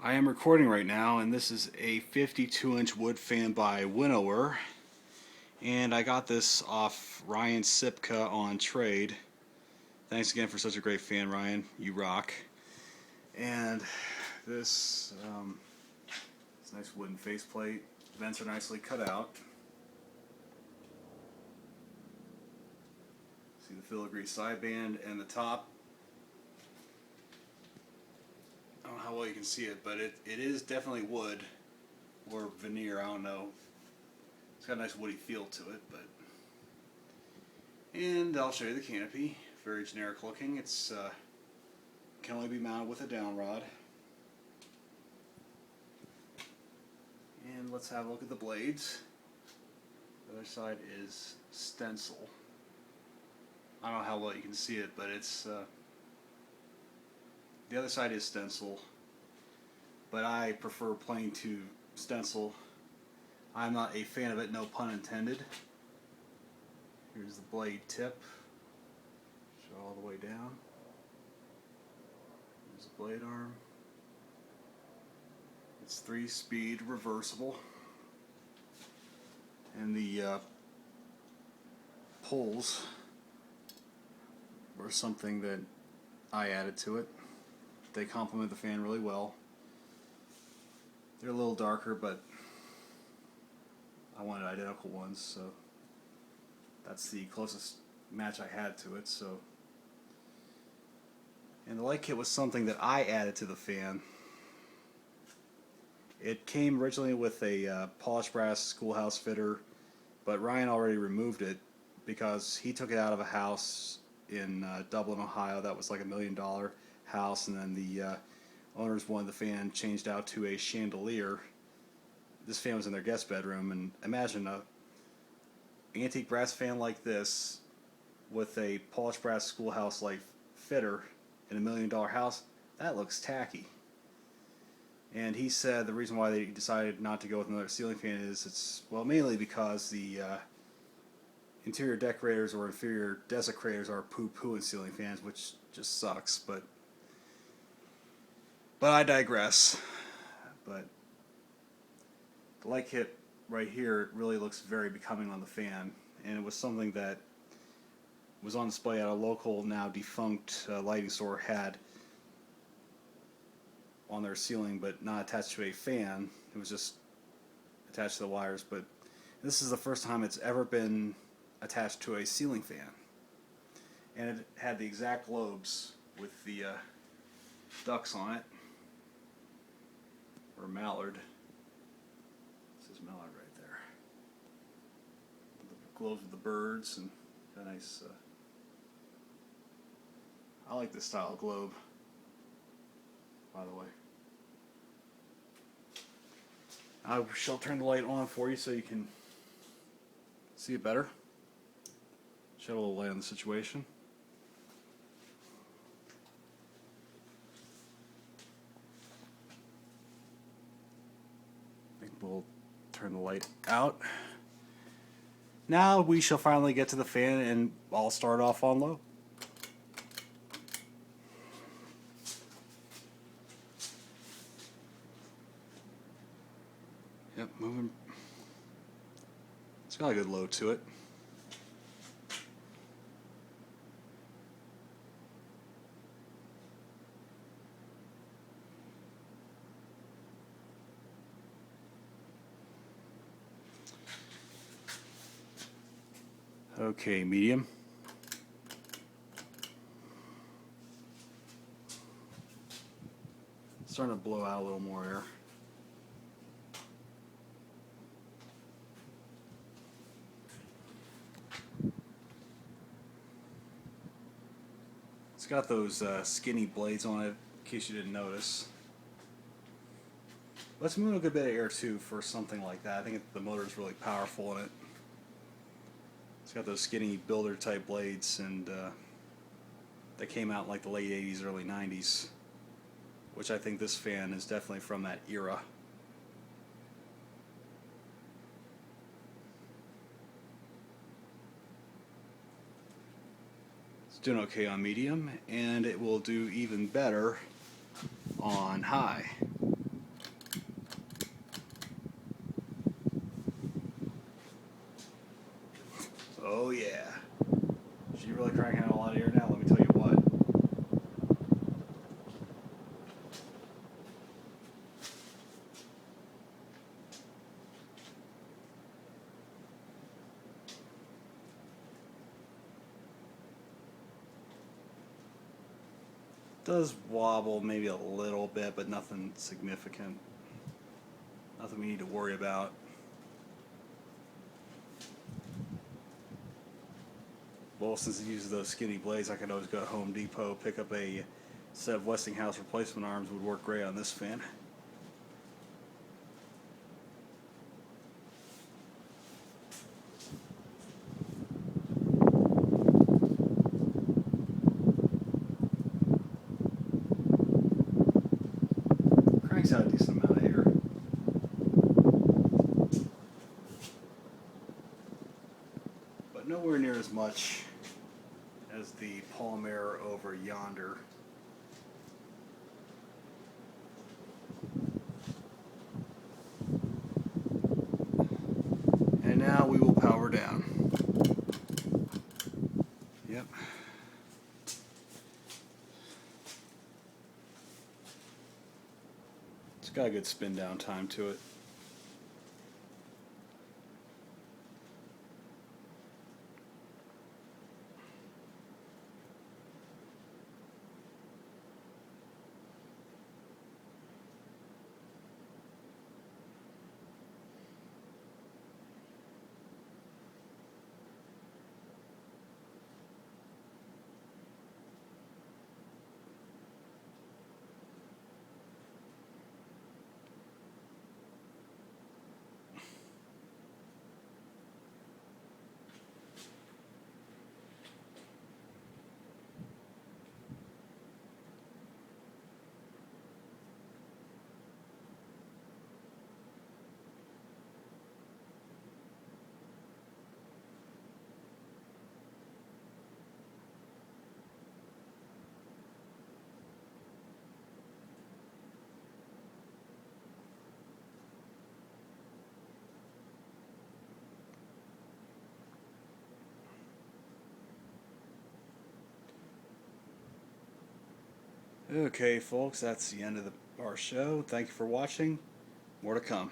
I am recording right now, and this is a 52-inch wood fan by Winnower, and I got this off Ryan Sipka on trade. Thanks again for such a great fan, Ryan. You rock. And this nice wooden faceplate. Vents are nicely cut out. See the filagree sideband and the top. I don't know how well you can see it, but it is definitely wood or veneer. I don't know. It's got a nice woody feel to it, but. And I'll show you the canopy. Very generic looking. It's can only be mounted with a down rod. And let's have a look at the blades. The other side is stencil. I don't know how well you can see it, but it's the other side is stencil, but I prefer plain to stencil. I'm not a fan of it, no pun intended. Here's the blade tip. Show all the way down. Here's the blade arm. It's 3-speed reversible. And the pulls were something that I added to it. They complement the fan really well. They're a little darker, but I wanted identical ones, so that's the closest match I had to it. So, and the light kit was something that I added to the fan. It came originally with a polished brass schoolhouse fitter, but Ryan already removed it because he took it out of a house in Dublin, Ohio. That was like $1 million house, and then the owners wanted the fan changed out to a chandelier. This fan was in their guest bedroom, and imagine a antique brass fan like this with a polished brass schoolhouse like fitter in $1 million house. That looks tacky. And he said the reason why they decided not to go with another ceiling fan is it's, well, mainly because the interior decorators or inferior desecrators are poo-pooing ceiling fans, which just sucks, but I digress. But the light kit right here, it really looks very becoming on the fan, and it was something that was on display at a local, now defunct lighting store, had on their ceiling, but not attached to a fan. It was just attached to the wires, but this is the first time it's ever been attached to a ceiling fan. And it had the exact lobes with the ducks on it, or mallard. This is mallard right there. The globes with the birds and a nice. I like this style of globe, by the way. I shall turn the light on for you so you can see it better. Shed a little light on the situation. I think we'll turn the light out. Now we shall finally get to the fan, and I'll start off on low. Yep, moving. It's got a good load to it. Okay, medium. Starting to blow out a little more air. It's got those skinny blades on it, in case you didn't notice. Let's move a good bit of air too for something like that. I think the motor is really powerful in it. It's got those skinny builder type blades, and that came out in like the late 80s, early 90s, which I think this fan is definitely from that era. It's doing okay on medium, and it will do even better on high. does wobble maybe a little bit, but nothing significant. Nothing we need to worry about. Well, since it uses those skinny blades, I could always go to Home Depot, pick up a set of Westinghouse replacement arms. Would work great on this fan. Cranks out a decent amount of air. But nowhere near as much as the Palmer over yonder. And now we will power down. Yep. It's got a good spin down time to it. Okay, folks, that's the end of our show. Thank you for watching. More to come.